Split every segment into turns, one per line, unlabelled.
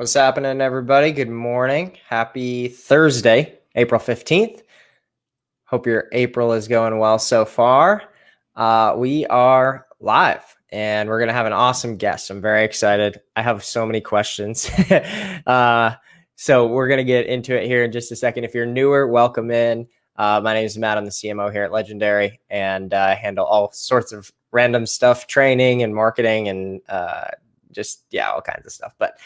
What's happening, everybody? Good morning. Happy Thursday, April 15th. Hope your April is going well so far. We are live and we're going to have an awesome guest. I'm very excited. I have so many questions. So we're going to get into it here in just a second. If you're newer, welcome in. My name is Matt. I'm the CMO here at Legendary and I handle all sorts of random stuff, training and marketing and all kinds of stuff. But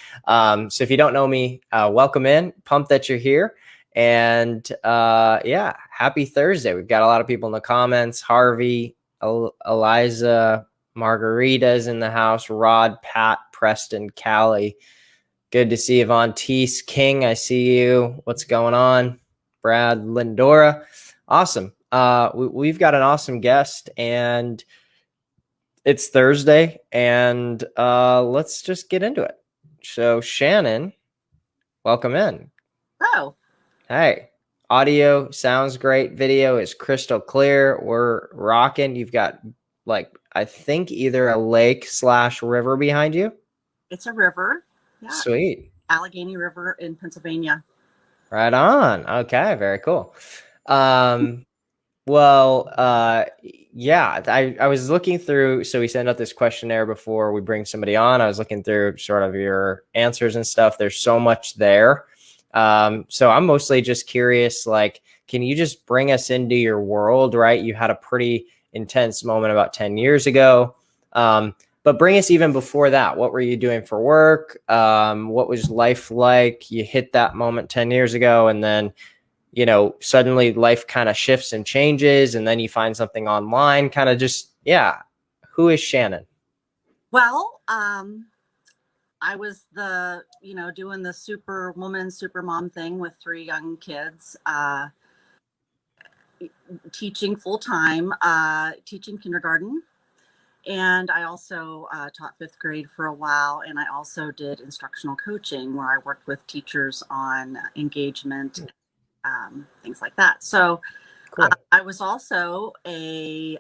so if you don't know me, welcome in. Pumped that you're here. And happy Thursday. We've got a lot of people in the comments. Harvey, Eliza, Margarita's in the house. Rod, Pat, Preston, Callie. Good to see Yvonne Teese. King, I see you. What's going on? Brad, Lindora. Awesome. We've got an awesome guest and it's Thursday and let's just get into it. So Shannon, welcome in.
Oh.
Hey, audio sounds great. Video is crystal clear. We're rocking. You've got I think either a lake / river behind you.
It's a river.
Yeah. Sweet.
Allegheny River in Pennsylvania.
Right on. Okay. Very cool. I was looking through, so we send out this questionnaire before we bring somebody on. I was looking through sort of your answers and stuff. There's so much there. So I'm mostly just curious, can you just bring us into your world, right? You had a pretty intense moment about 10 years ago. But bring us even before that. What were you doing for work? What was life like? You hit that moment 10 years ago and then, suddenly life kind of shifts and changes and then you find something online, kind of just, Who is Shannon?
Well, I was doing the super woman, super mom thing with 3 young kids, teaching full time, teaching kindergarten. And I also taught 5th grade for a while. And I also did instructional coaching where I worked with teachers on engagement, things like that. So cool. I was also a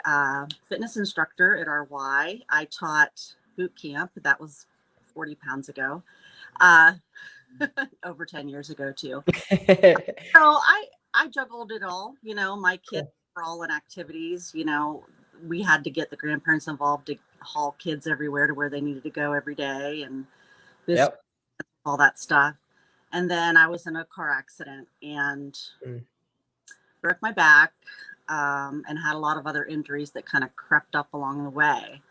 fitness instructor at RY. I taught boot camp. That was 40 pounds ago, over 10 years ago too. So I juggled it all. My kids were all in activities. We had to get the grandparents involved to haul kids everywhere to where they needed to go every day and all that stuff. And then I was in a car accident and broke my back and had a lot of other injuries that kind of crept up along the way.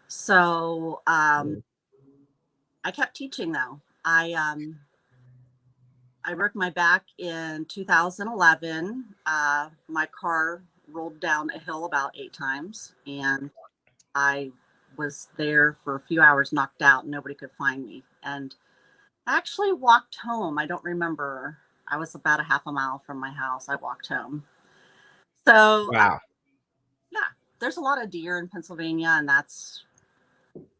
So I kept teaching though. I broke my back in 2011. My car rolled down a hill about 8 times and I was there for a few hours knocked out and nobody could find me. And I actually walked home. I don't remember. I was about a half a mile from my house. I walked home. So
wow.
There's a lot of deer in Pennsylvania and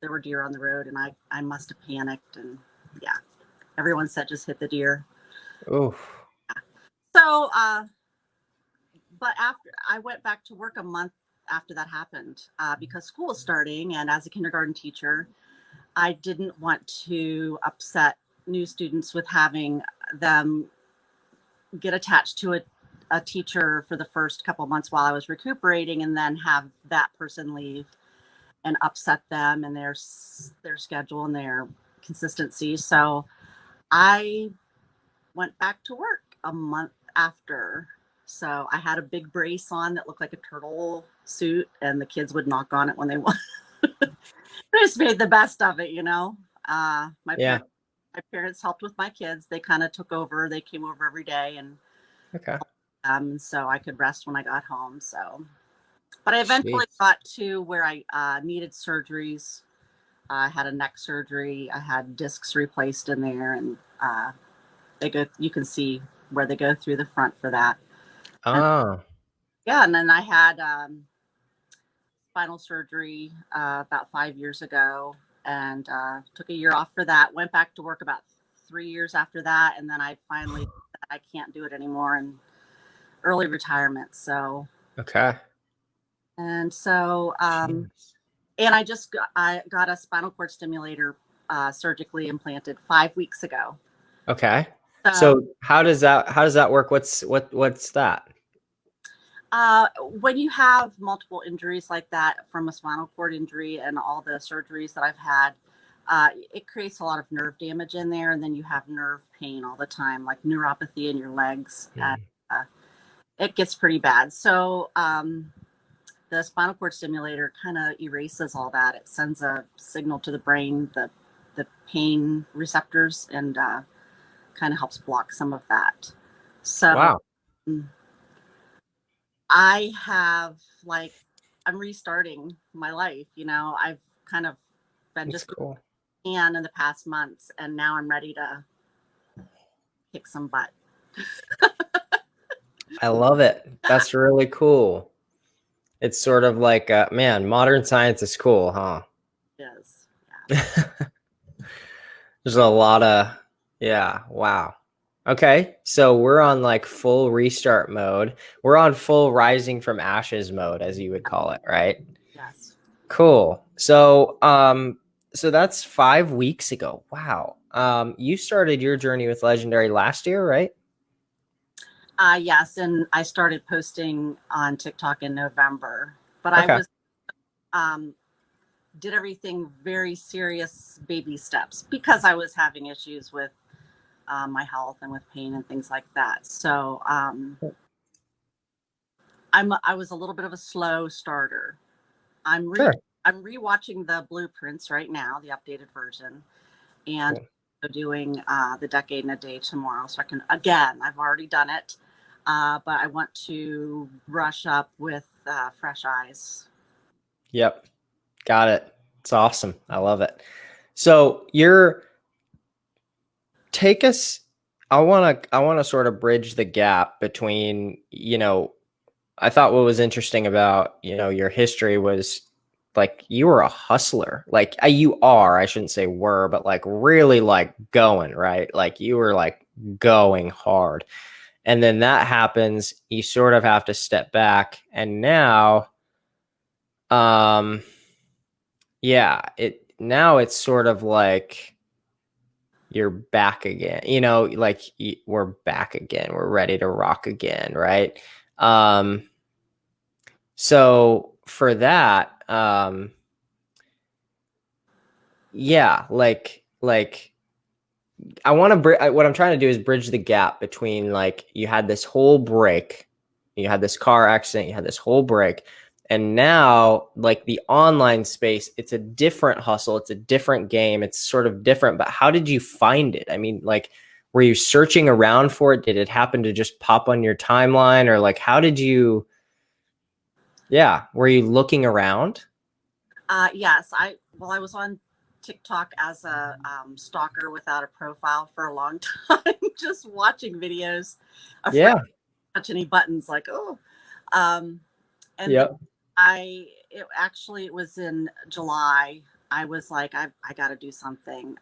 there were deer on the road and I must have panicked and everyone said just hit the deer.
Oof.
So, but after I went back to work a month after that happened, because school was starting. And as a kindergarten teacher, I didn't want to upset new students with having them get attached to a teacher for the first couple of months while I was recuperating and then have that person leave and upset them and their schedule and their consistency. So I went back to work a month after. So I had a big brace on that looked like a turtle suit and the kids would knock on it when they want. They just made the best of it, My parents helped with my kids. They kind of took over. They came over every day and so I could rest when I got home. So, but I eventually got to where I needed surgeries. I had a neck surgery. I had discs replaced in there and you can see where they go through the front for that.
Oh.
And then I had spinal surgery about 5 years ago and took a year off for that. Went back to work about 3 years after that. And then I finally said I can't do it anymore and early retirement. So.
Okay.
And so, and I got a spinal cord stimulator surgically implanted 5 weeks ago.
Okay. So how does that work? What's that?
When you have multiple injuries like that from a spinal cord injury and all the surgeries that I've had, it creates a lot of nerve damage in there, and then you have nerve pain all the time, like neuropathy in your legs. And, it gets pretty bad. So the spinal cord stimulator kind of erases all that. It sends a signal to the brain, the pain receptors, and kind of helps block some of that. So
Wow.
I have I'm restarting my life. I've kind of been
That's
just
cool.
in the past months, and now I'm ready to kick some butt.
I love it. That's really cool. It's sort of like, man, modern science is cool, huh?
Yes. Yeah.
There's a lot of, yeah, wow. Okay, so we're on like full restart mode. We're on full rising from ashes mode, as you would call it, right?
Yes.
Cool. So that's 5 weeks ago. Wow. You started your journey with Legendary last year, right?
Yes, and I started posting on TikTok in November, but I
Okay.
was did everything very serious baby steps because I was having issues with my health and with pain and things like that. So I was a little bit of a slow starter.
Sure.
I'm rewatching the blueprints right now, the updated version, and doing the decade in a day tomorrow. So I can, again, I've already done it, but I want to brush up with fresh eyes.
Yep. Got it. It's awesome. I love it. So you're take us I want to sort of bridge the gap between, I thought what was interesting about, your history was like you were a hustler. Like you are, I shouldn't say were, but like really like going, right? Like you were like going hard. And then that happens, you sort of have to step back and now yeah, it's sort of like you're back again, like we're back again, we're ready to rock again, right? So for that, yeah, like I want to what I'm trying to do is bridge the gap between like you had this whole break, you had this car accident, you had this whole break, and now like the online space, it's a different hustle, it's a different game, it's sort of different. But how did you find it? I mean, like, were you searching around for it? Did it happen to just pop on your timeline, or like how did you? Yeah, were you looking around?
Yes, I was on TikTok as a stalker without a profile for a long time, just watching videos, afraid
Yeah.
to touch any buttons, like um, and then
Yep.
it was in July. I was like, I got to do something.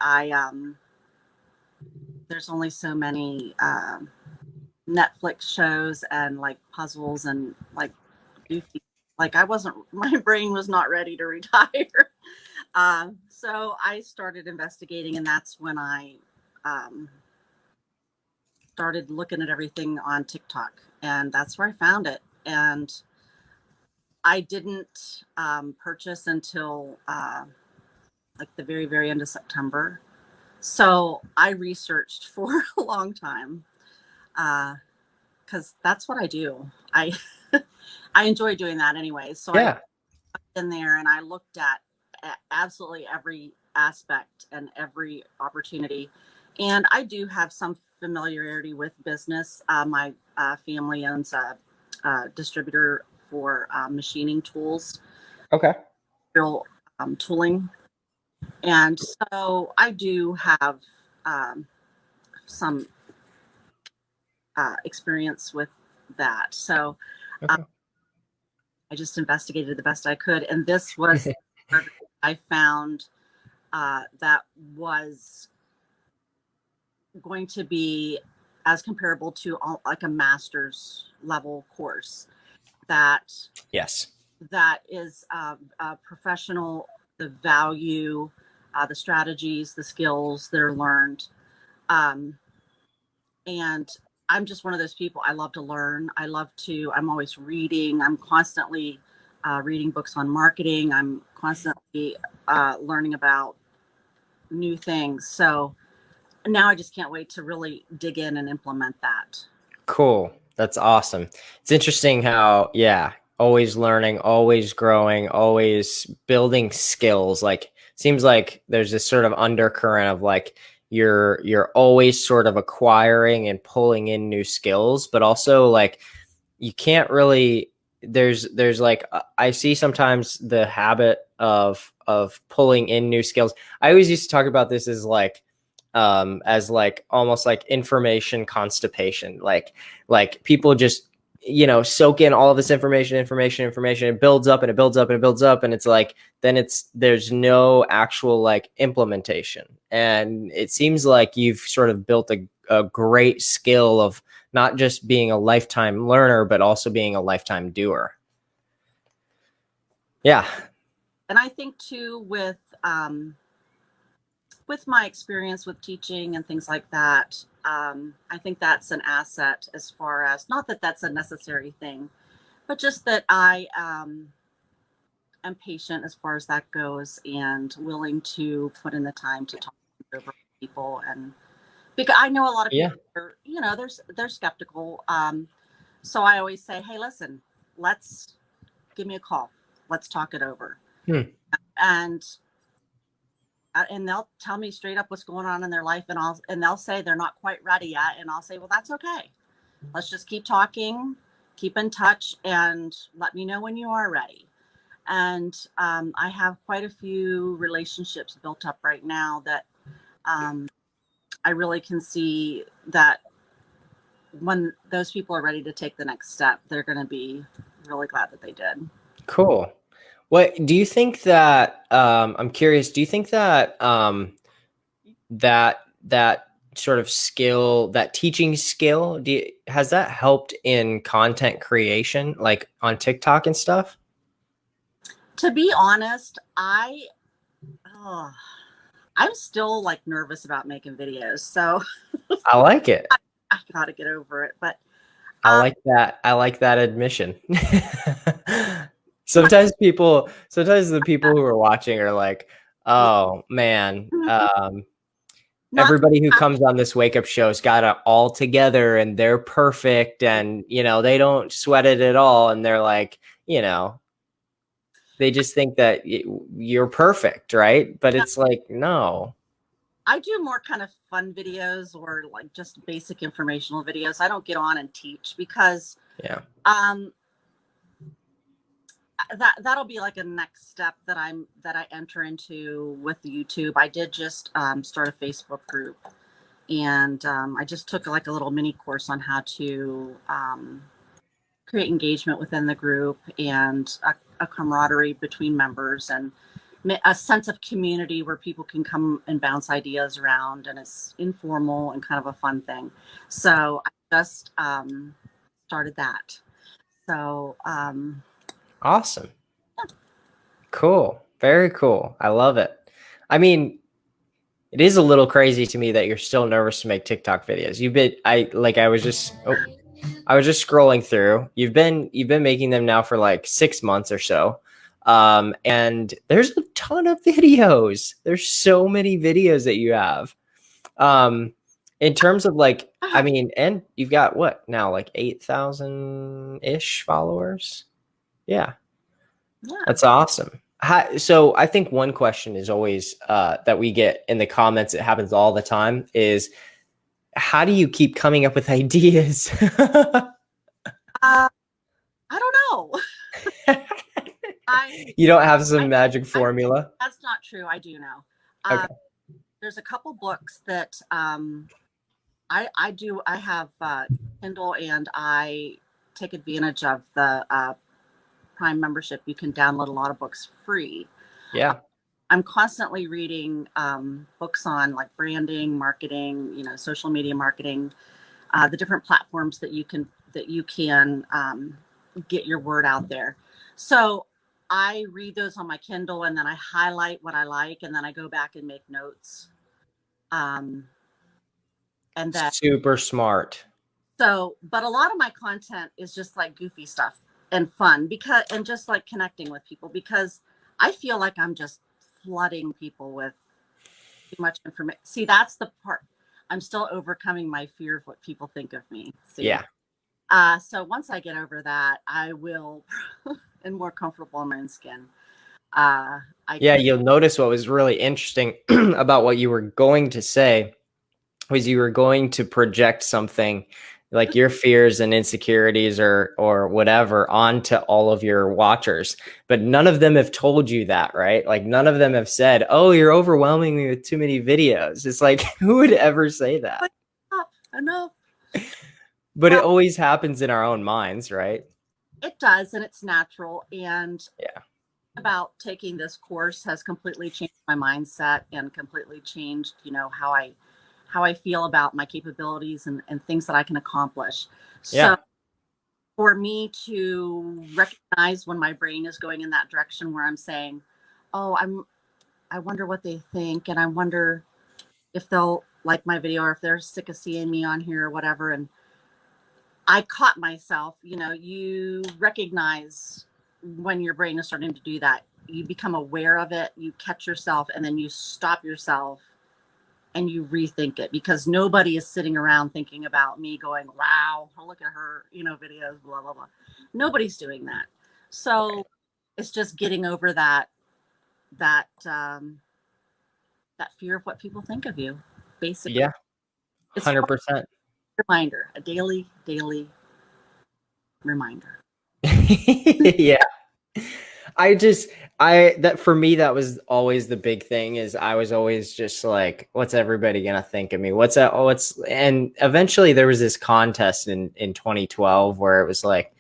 There's only so many Netflix shows and like puzzles and like goofy. Like my brain was not ready to retire. So I started investigating, and that's when I um, started looking at everything on TikTok, and that's where I found it. And I didn't purchase until like the very, very end of September. So I researched for a long time because that's what I do. I I enjoy doing that anyway. So I
Yeah.
in there and I looked at absolutely every aspect and every opportunity. And I do have some familiarity with business. My family owns a distributor for machining tools,
Okay.
real tooling. And so I do have um, some experience with that. So
Okay.
I just investigated the best I could. And this was I found that was going to be as comparable to like a master's level course that
Yes.
that is professional, the value, the strategies, the skills that are learned. Um, and I'm just one of those people. I love to learn. I'm always reading. I'm constantly reading books on marketing. I'm constantly learning about new things. So now I just can't wait to really dig in and implement that.
Cool. That's awesome. It's interesting how, yeah, always learning, always growing, always building skills. Like, seems like there's this sort of undercurrent of like you're always sort of acquiring and pulling in new skills, but also like you can't really there's like I see sometimes the habit of pulling in new skills. I always used to talk about this as like almost like information constipation, like people just soak in all of this information. It builds up and it builds up and it builds up, and it's like then there's no actual like implementation. And it seems like you've sort of built a great skill of not just being a lifetime learner but also being a lifetime doer. Yeah.
And I think too with my experience with teaching and things like that, I think that's an asset, as far as, not that that's a necessary thing, but just that I am patient as far as that goes, and willing to put in the time to talk over people. And because I know a lot of
Yeah.
people are, they're skeptical. So I always say, hey, listen, let's give me a call. Let's talk it over.
Hmm.
And they'll tell me straight up what's going on in their life, and they'll say they're not quite ready yet, and I'll say, well, that's okay. Let's just keep talking, keep in touch, and let me know when you are ready. And I have quite a few relationships built up right now that I really can see that when those people are ready to take the next step, they're going to be really glad that they did.
Cool. What do you think that I'm curious, do you think that that sort of skill, that teaching skill, has that helped in content creation, like on TikTok and stuff?
To be honest, I'm still like nervous about making videos, so
I like it.
I gotta get over it. But
I like that. I like that admission. Sometimes the people who are watching are like, oh man, everybody who comes on this wake up show's got it all together and they're perfect, and they don't sweat it at all, and they're like, they just think that you're perfect, right? But it's like, no.
I do more kind of fun videos, or like just basic informational videos. I don't get on and teach, because
Yeah.
That'll be like a next step that I enter into with YouTube. I did just start a Facebook group, and I just took like a little mini course on how to create engagement within the group, and a camaraderie between members, and a sense of community where people can come and bounce ideas around, and it's informal and kind of a fun thing. So I just started that. So
Awesome. Cool. Very cool. I love it. I mean, it is a little crazy to me that you're still nervous to make TikTok videos. I was just scrolling through. You've been making them now for like 6 months or so. And there's a ton of videos. There's so many videos that you have. In terms of like, I mean, and you've got what now, like 8,000-ish followers? Yeah. That's awesome. So I think one question is always that we get in the comments, it happens all the time, is how do you keep coming up with ideas?
I don't know.
You don't have some magic formula?
That's not true. I do know.
Okay.
There's a couple books that I do. I have Kindle, and I take advantage of the Prime membership. You can download a lot of books free.
Yeah.
I'm constantly reading books on like branding, marketing, social media marketing, the different platforms that you can get your word out there. So I read those on my Kindle and then I highlight what I like and then I go back and make notes. Um, and then
Super smart.
so, but a lot of my content is just like goofy stuff and fun and just like connecting with people because I feel like I'm just flooding people with too much information. See, that's the part. I'm still overcoming my fear of what people think of me. See,
Yeah.
so once I get over that, I will and more comfortable in my own skin. I
Yeah,
can.
you'll notice what was really interesting about what you were going to say was you were going to project something like your fears and insecurities or whatever onto all of your watchers, but none of them have told you that, right? Like none of them have said, oh, you're overwhelming me with too many videos. It's like who would ever say that?
I know.
But it
Well,
always happens in our own minds, right?
it does, and it's natural. And
Yeah.
about taking this course has completely changed my mindset and completely changed, how I feel about my capabilities and things that I can accomplish. So
Yeah.
for me to recognize when my brain is going in that direction where I'm saying, "Oh, I wonder what they think, and I wonder if they'll like my video or if they're sick of seeing me on here or whatever." And I caught myself, you recognize when your brain is starting to do that. You become aware of it, you catch yourself, and then you stop yourself and you rethink it because nobody is sitting around thinking about me going, wow, look at her, videos, blah, blah, blah. Nobody's doing that. So it's just getting over that, that fear of what people think of you, basically.
Yeah.
It's a
100%.
reminder, a daily reminder.
Yeah. I just I that for me that was always the big thing is I was always just like what's everybody gonna think of me, what's that, oh it's and eventually there was this contest in 2012 where it was like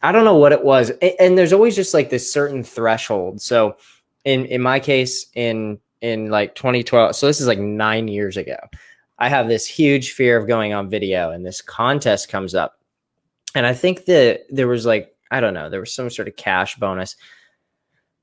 I don't know what it was, and there's always just like this certain threshold. So in my case in like 2012, so this is like 9 years ago, I have this huge fear of going on video and this contest comes up, and I think that there was like I don't know, there was some sort of cash bonus.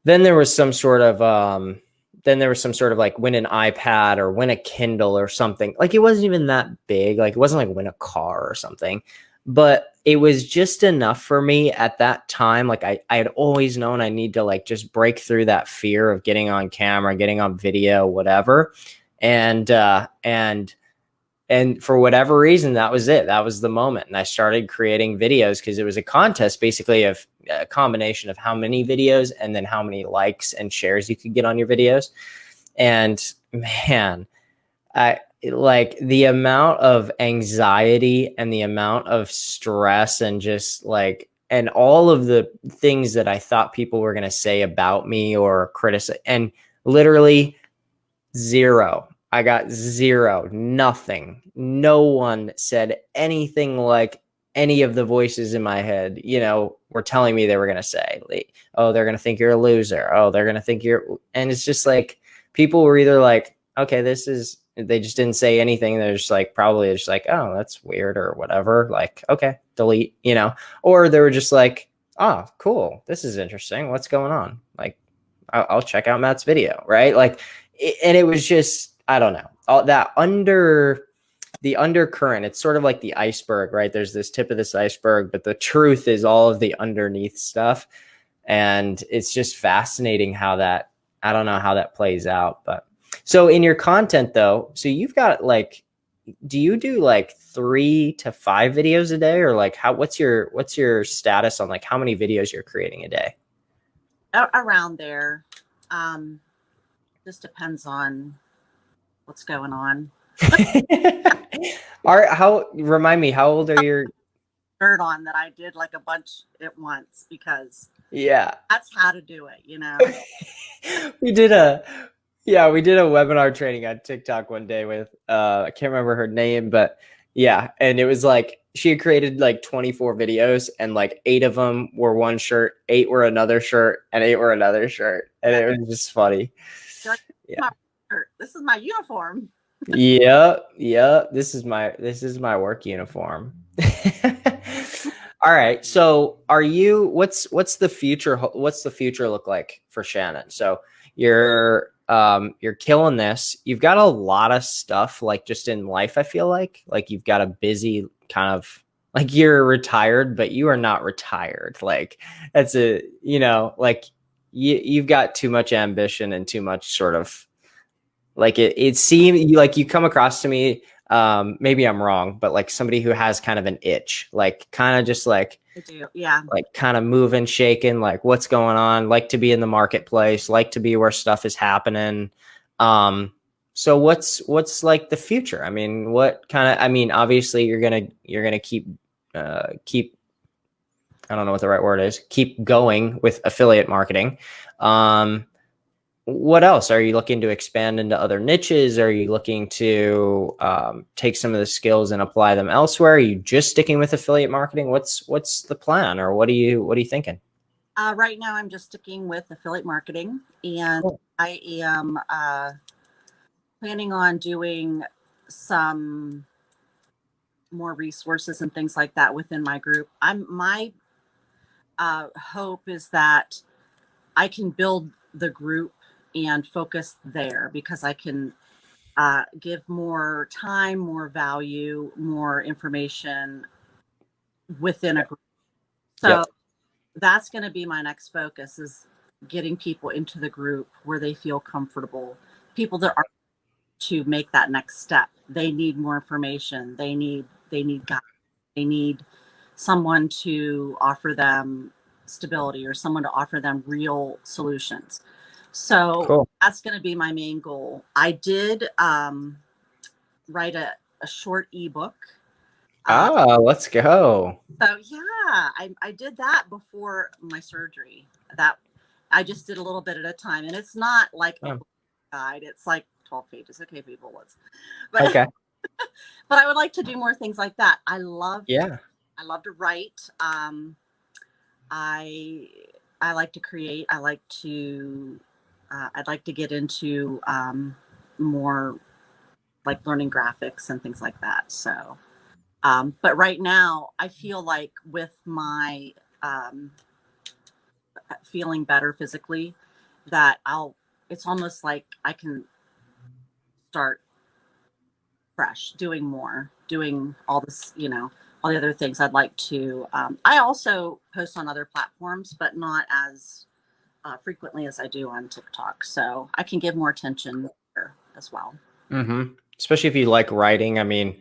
Then there was some sort of like win an iPad or win a Kindle or something. Like it wasn't even that big. Like it wasn't like win a car or something. But it was just enough for me at that time. Like I had always known I need to like just break through that fear of getting on camera, getting on video, whatever. And for whatever reason, that was it. That was the moment. And I started creating videos because it was a contest basically of a combination of how many videos and then how many likes and shares you could get on your videos. And man, I like the amount of anxiety and the amount of stress and just like, and all of the things that I thought people were going to say about me or criticize, and literally zero. I got zero, nothing. No one said anything like any of the voices in my head, were telling me they were going to say, like, oh, they're going to think you're a loser. Oh, they're going to think and it's just like people were either like, okay, they just didn't say anything. They're just like, probably just like, oh, that's weird or whatever. Like, okay, delete, or they were just like, oh, cool. This is interesting. What's going on? Like, I'll check out Matt's video. Right. Like, and it was just I don't know all that the undercurrent. It's sort of like the iceberg, right? There's this tip of this iceberg, but the truth is all of the underneath stuff, and it's just fascinating how that I don't know how that plays out. But so in your content though, so you've got like, do you do like 3 to 5 videos a day, or like what's your status on like how many videos you're creating a day?
Around there. Just depends on what's going on.
Remind me, how old are your
Nerd on that I did like a bunch at once because
yeah.
that's how to do it,
we did a webinar training on TikTok one day with I can't remember her name, but yeah, and it was like she had created like 24 videos and like 8 of them were one shirt, 8 were another shirt, and 8 were another shirt, and it was just funny.
Like,
Yeah.
this is my uniform.
Yeah, this is my work uniform. All right. So what's the future? What's the future look like for Shannon? So you're killing this. You've got a lot of stuff like just in life. I feel like you've got a busy kind of like you're retired, but you are not retired. Like that's like you've got too much ambition and too much sort of like it seems like you come across to me, maybe I'm wrong, but like somebody who has kind of an itch, like kind of just
I do. Yeah.
like kind of moving, shaking, like what's going on, like to be in the marketplace, like to be where stuff is happening. Um, so what's like the future? I mean, what kind of, I mean, obviously you're gonna keep, I don't know what the right word is, keep going with affiliate marketing. Um, what else are you looking to expand into? Other niches? Are you looking to take some of the skills and apply them elsewhere? Are you just sticking with affiliate marketing? What's the plan, or what are you thinking?
Right now, I'm just sticking with affiliate marketing, and
Cool.
I am planning on doing some more resources and things like that within my group. My hope is that I can build the group and focus there because I can give more time, more value, more information within a group. So
Yep.
that's going to be my next focus is getting people into the group where they feel comfortable. People that are to make that next step. They need more information. They need guidance. They need someone to offer them stability or someone to offer them real solutions. So
Cool.
that's going to be my main goal. I did write a short ebook. Uh,
Let's go.
so yeah, I did that before my surgery. That I just did a little bit at a time, and it's not like a
Oh,
book guide. It's like 12 pages. Okay, people, but
okay.
but I would like to do more things like that.
Yeah.
I love to write. I I like to create. I'd like to get into more like learning graphics and things like that. So, but right now, I feel like with my um, feeling better physically, that it's almost like I can start fresh, doing more, doing all this, all the other things I'd like to. I also post on other platforms, but not as frequently as I do on TikTok. So I can give more attention there as well.
Especially if you like writing. I mean,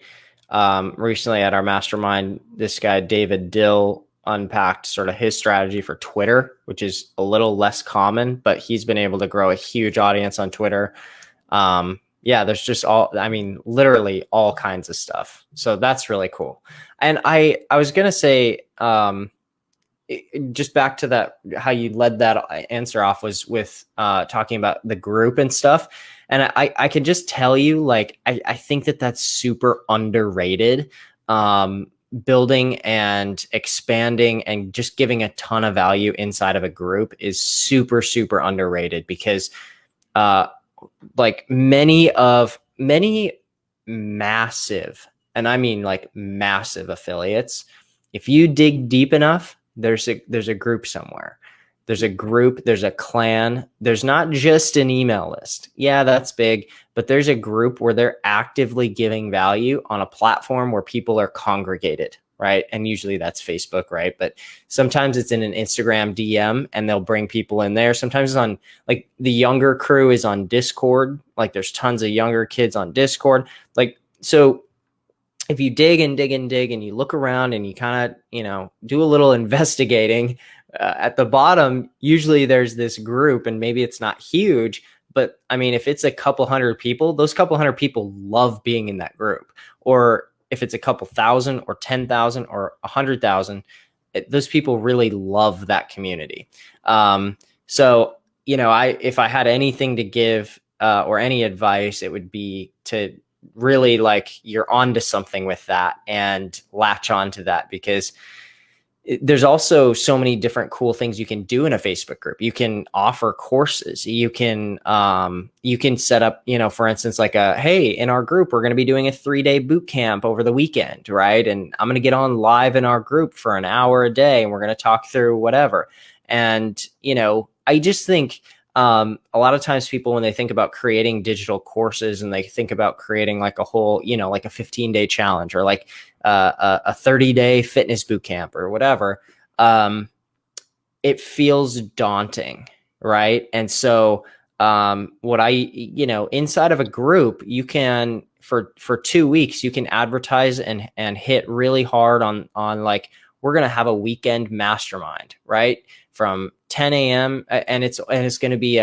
recently at our mastermind, this guy David Dill unpacked sort of his strategy for Twitter, which is a little less common, but he's been able to grow a huge audience on Twitter. Yeah, there's just I mean, literally all kinds of stuff. So that's really cool. And I was gonna say, just back to that, how you led that answer off was with talking about the group and stuff. And I can just tell you, like, I think that's super underrated. Building and expanding and just giving a ton of value inside of a group is super, super underrated because uh, like many massive, and I mean like massive affiliates, if you dig deep enough, there's a group somewhere. There's a group, there's a clan. There's not just an email list. Yeah, that's big, but there's a group where they're actively giving value on a platform where people are congregated, right? And usually that's Facebook, right? But sometimes it's in an Instagram DM and they'll bring people in there. Sometimes it's on, like, the younger crew is on Discord. Like there's tons of younger kids on Discord. Like, so if you dig and dig and dig and you look around and you kind of, do a little investigating, at the bottom, usually there's this group, and maybe it's not huge, but I mean, if it's a couple hundred people, those couple hundred people love being in that group. Or if it's a couple thousand or 10,000 or 100,000, those people really love that community. So, if I had anything to give, or any advice, it would be to really, like, you're onto something with that and latch onto that, because there's also so many different cool things you can do in a Facebook group. You can offer courses. You can set up, for instance, like hey, in our group, we're going to be doing a 3-day boot camp over the weekend, right? And I'm going to get on live in our group for an hour a day, and we're going to talk through whatever. And, I just think a lot of times people, when they think about creating digital courses and they think about creating like a whole, like a 15-day challenge or like a 30-day fitness boot camp or whatever, it feels daunting, right? And so what inside of a group, you can for 2 weeks, you can advertise and hit really hard on like, we're going to have a weekend mastermind, right? From 10 a.m. and it's going to be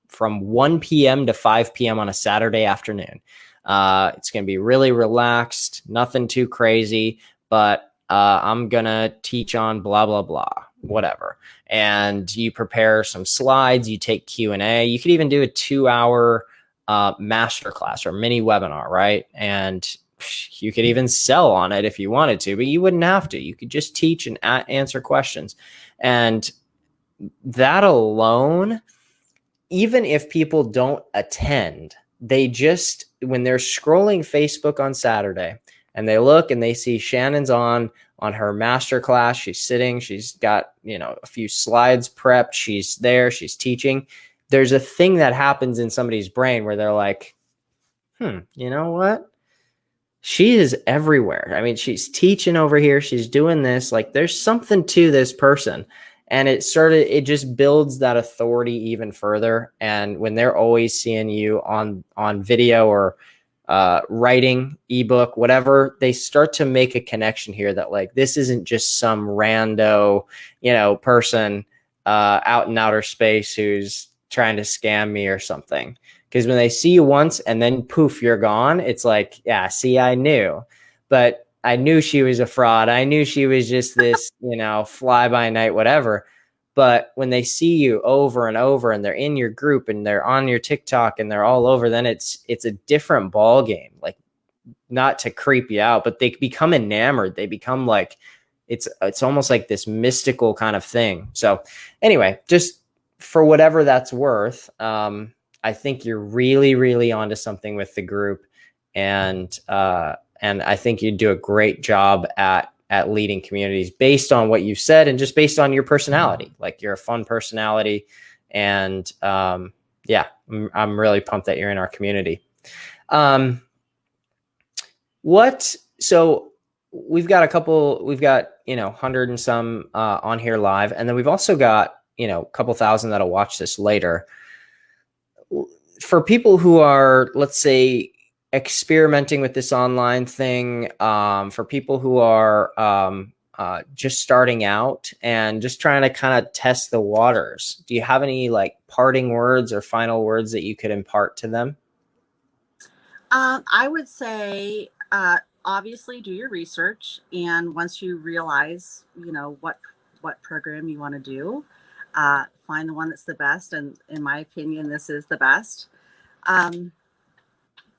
from 1 p.m. to 5 p.m. on a Saturday afternoon. It's going to be really relaxed, nothing too crazy, but I'm going to teach on blah, blah, blah, whatever. And you prepare some slides, you take Q&A. You could even do a 2-hour masterclass or mini webinar, right? And you could even sell on it if you wanted to, but you wouldn't have to. You could just teach and answer questions. And that alone, even if people don't attend, they just, when they're scrolling Facebook on Saturday and they look and they see Shannon's on her masterclass, she's sitting, she's got, a few slides prepped, she's there, she's teaching. There's a thing that happens in somebody's brain where they're like, you know what? She is everywhere. I mean, she's teaching over here, she's doing this, like there's something to this person. And it just builds that authority even further. And when they're always seeing you on video or writing, ebook, whatever, they start to make a connection here that like, this isn't just some rando, person out in outer space who's trying to scam me or something. Because when they see you once and then poof, you're gone, it's like, yeah, see, I knew. But I knew she was a fraud. I knew she was just this, fly by night, whatever. But when they see you over and over and they're in your group and they're on your TikTok and they're all over, then it's a different ball game. Like, not to creep you out, but they become enamored. They become like, it's almost like this mystical kind of thing. So anyway, just for whatever that's worth, I think you're really, really onto something with the group. And I think you do a great job at leading communities based on what you've said and just based on your personality. Like, you're a fun personality. And yeah, I'm really pumped that you're in our community. So we've got 100 and some on here live. And then we've also got, a couple thousand that'll watch this later. For people who are, let's say, experimenting with this online thing, for people who are just starting out and just trying to kind of test the waters, do you have any like parting words or final words that you could impart to them?
I would say, obviously, do your research, and once you realize, what program you want to do, find the one that's the best. And in my opinion, this is the best.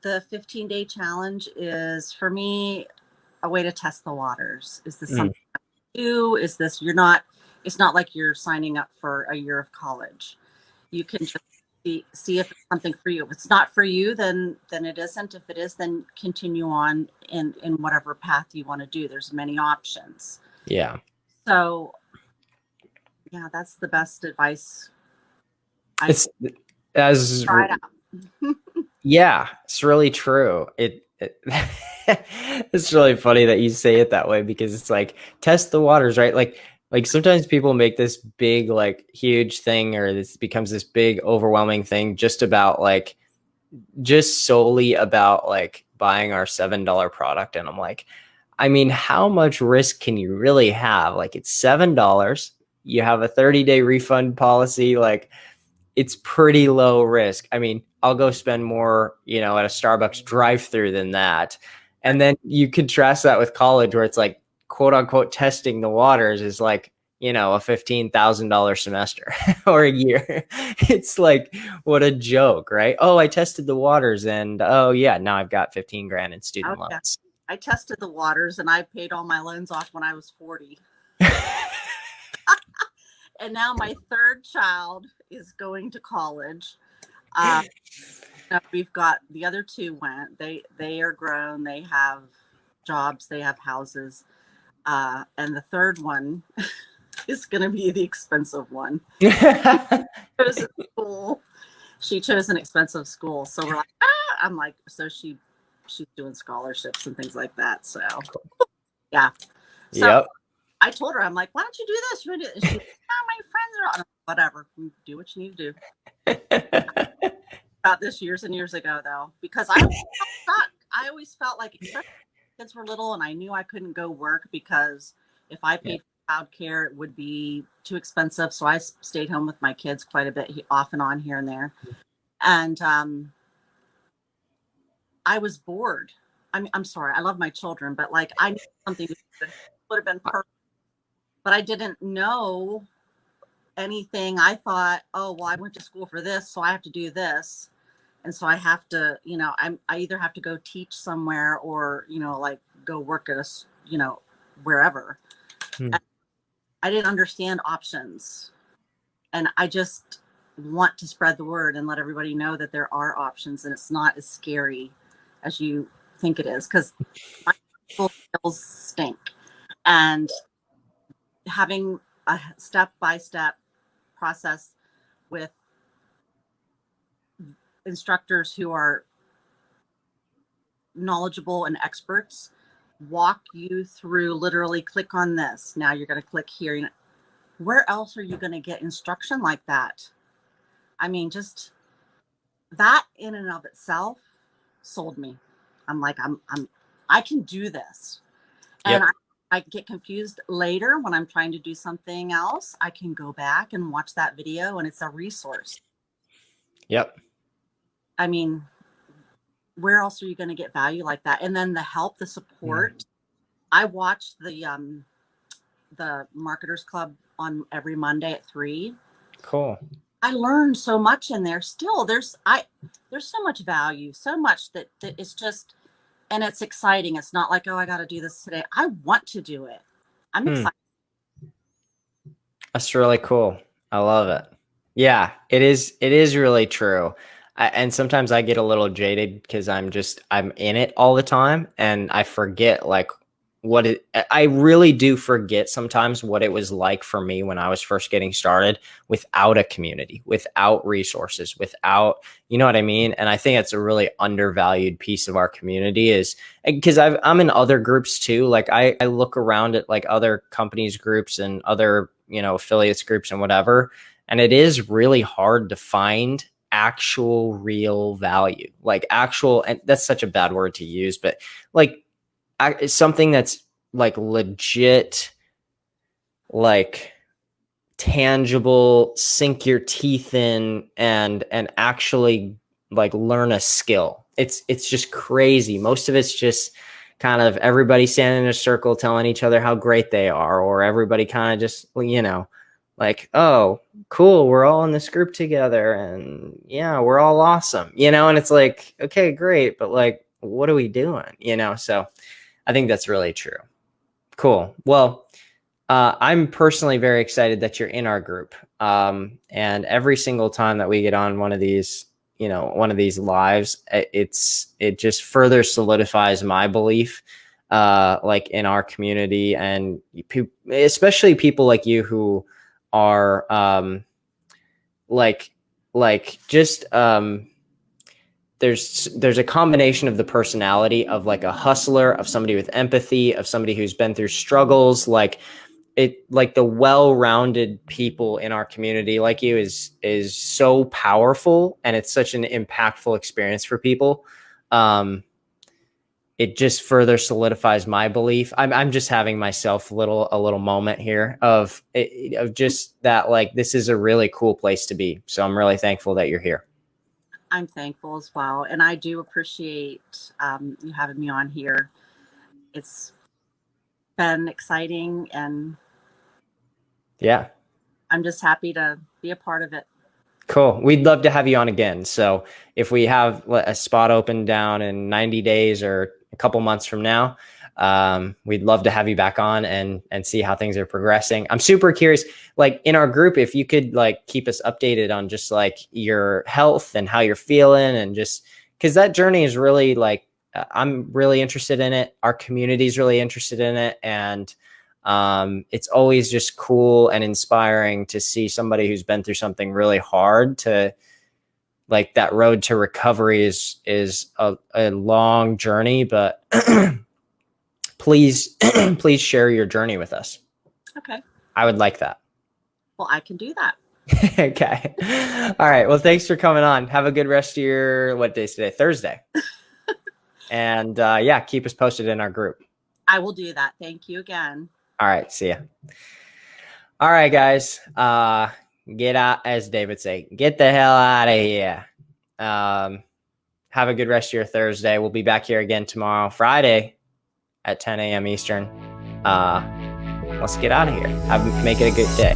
The 15-day challenge is, for me, a way to test the waters. Is this something you do? Is this, it's not like you're signing up for a year of college. You can just see if it's something for you. If it's not for you, then it isn't. If it is, then continue on in whatever path you want to do. There's many options.
Yeah.
So yeah, that's the best advice.
Try it out. Yeah, it's really true. It's really funny that you say it that way, because it's like, test the waters, right? Like sometimes people make this big, like, huge thing, or this becomes this big overwhelming thing just solely about like buying our $7 product. And I'm like, I mean, how much risk can you really have? Like, it's $7. You have a 30-day refund policy. Like, it's pretty low risk. I mean, I'll go spend more, at a Starbucks drive-through than that. And then you contrast that with college, where it's like, quote unquote, testing the waters is like, a $15,000 semester or a year. It's like, what a joke, right? Oh, I tested the waters, and oh yeah, now I've got 15 grand in student loans.
I tested the waters, and I paid all my loans off when I was 40. And now my third child is going to college. We've got the other two went. They are grown. They have jobs. They have houses. And the third one is going to be the expensive one. Chose a school. She chose an expensive school. So we're like, I'm like, so she's doing scholarships and things like that. So yeah. So
Yep.
I told her, I'm like, why don't you do this? You want to do this? She's like, my friends are on. Whatever. Do what you need to do. About this years and years ago, though, because I was stuck. I always felt like, especially when kids were little, and I knew I couldn't go work because if I paid for childcare, it would be too expensive. So I stayed home with my kids quite a bit, off and on, here and there. And I was bored. I mean, I'm sorry, I love my children, but like I knew something would have been perfect, but I didn't know anything. I thought, oh, well, I went to school for this, so I have to do this. And so I have to, I either have to go teach somewhere or, like go work at wherever. I didn't understand options. And I just want to spread the word and let everybody know that there are options and it's not as scary as you think it is. Because my skills stink. And having a step-by-step process with instructors who are knowledgeable and experts walk you through, literally click on this. Now you're going to click here. Where else are you going to get instruction like that? I mean, just that in and of itself sold me. I'm like, I can do this. And I get confused later when I'm trying to do something else. I can go back and watch that video and it's a resource.
Yep.
I mean, where else are you going to get value like that? And then the help, the support. I watch the Marketers Club on every Monday at 3.
Cool.
I learned so much in there. Still, there's so much value, so much that it's just, and it's exciting. It's not like, oh, I got to do this today. I want to do it. I'm excited.
That's really cool. I love it. Yeah, it is really true. And sometimes I get a little jaded because I'm in it all the time and I forget like I really do forget sometimes what it was like for me when I was first getting started without a community, without resources, without, you know what I mean? And I think it's a really undervalued piece of our community is because I'm in other groups too. Like I look around at like other companies groups and other, affiliates groups and whatever. And it is really hard to find actual real value, like actual, and that's such a bad word to use, but like something that's like legit, like tangible, sink your teeth in and actually like learn a skill. It's just crazy. Most of it's just kind of everybody standing in a circle telling each other how great they are, or everybody kind of just, like, oh, cool, we're all in this group together and yeah, we're all awesome, and it's like, okay, great, but like, what are we doing? So I think that's really true. Cool. Well, I'm personally very excited that you're in our group. And every single time that we get on one of these lives, it just further solidifies my belief, like in our community, and especially people like you who are, there's a combination of the personality of like a hustler, of somebody with empathy, of somebody who's been through struggles, like the well-rounded people in our community like you is so powerful, and it's such an impactful experience for people. It just further solidifies my belief. I'm just having myself a little moment here of just that, like, this is a really cool place to be. So I'm really thankful that you're here.
I'm thankful as well. And I do appreciate you having me on here. It's been exciting, and
yeah,
I'm just happy to be a part of it.
Cool. We'd love to have you on again. So if we have a spot open down in 90 days or a couple months from now, We'd love to have you back on and see how things are progressing. I'm super curious, like in our group, if you could like keep us updated on just like your health and how you're feeling, and just because that journey is really like, I'm really interested in it. Our community is really interested in it. And it's always just cool and inspiring to see somebody who's been through something really hard to like that road to recovery is a long journey, but please share your journey with us.
Okay.
I would like that.
Well, I can do that.
Okay. All right. Well, thanks for coming on. Have a good rest of your, what day's today? Thursday. And yeah, keep us posted in our group.
I will do that. Thank you again.
All right. See ya. All right, guys. Get out, as David say, get the hell out of here. Have a good rest of your Thursday. We'll be back here again tomorrow, Friday at 10 a.m. Eastern. Let's get out of here. Make it a good day.